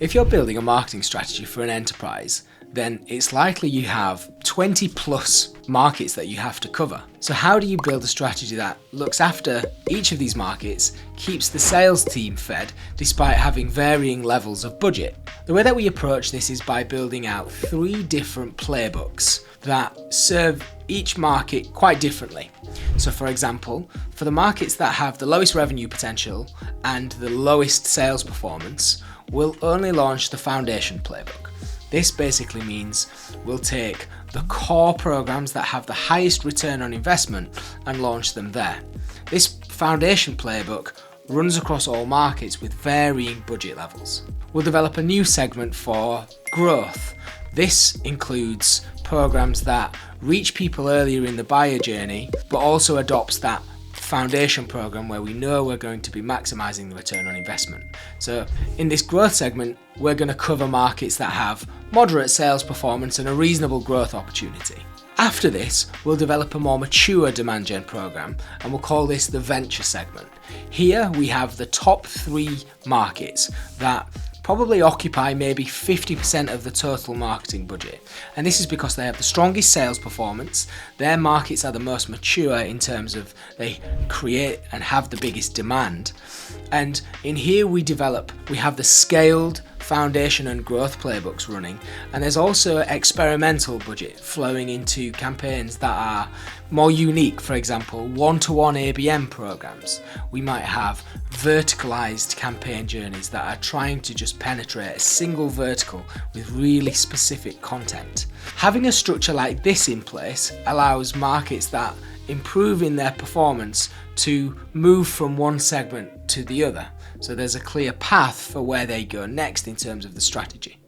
If you're building a marketing strategy for an enterprise, then it's likely you have 20 plus markets that you have to cover. So how do you build a strategy that looks after each of these markets, keeps the sales team fed despite having varying levels of budget? The way that we approach this is by building out 3 different playbooks that serve each market quite differently. So for example, for the markets that have the lowest revenue potential and the lowest sales performance, we'll only launch the foundation playbook. This basically means we'll take the core programs that have the highest return on investment and launch them there. This foundation playbook runs across all markets with varying budget levels. We'll develop a new segment for growth. This includes programs that reach people earlier in the buyer journey, but also adopts that foundation program where we know we're going to be maximizing the return on investment. So in this growth segment, we're going to cover markets that have moderate sales performance and a reasonable growth opportunity. After this, we'll develop a more mature demand gen program and we'll call this the venture segment. Here we have the top 3 markets that probably occupy maybe 50% of the total marketing budget. And this is because they have the strongest sales performance, their markets are the most mature in terms of they create and have the biggest demand. And in here we have the scaled foundation and growth playbooks running, and there's also experimental budget flowing into campaigns that are more unique. For example, one-to-one ABM programs. We might have verticalized campaign journeys that are trying to just penetrate a single vertical with really specific content. Having a structure like this in place allows markets that improve in their performance to move from one segment to the other. So there's a clear path for where they go next in terms of the strategy.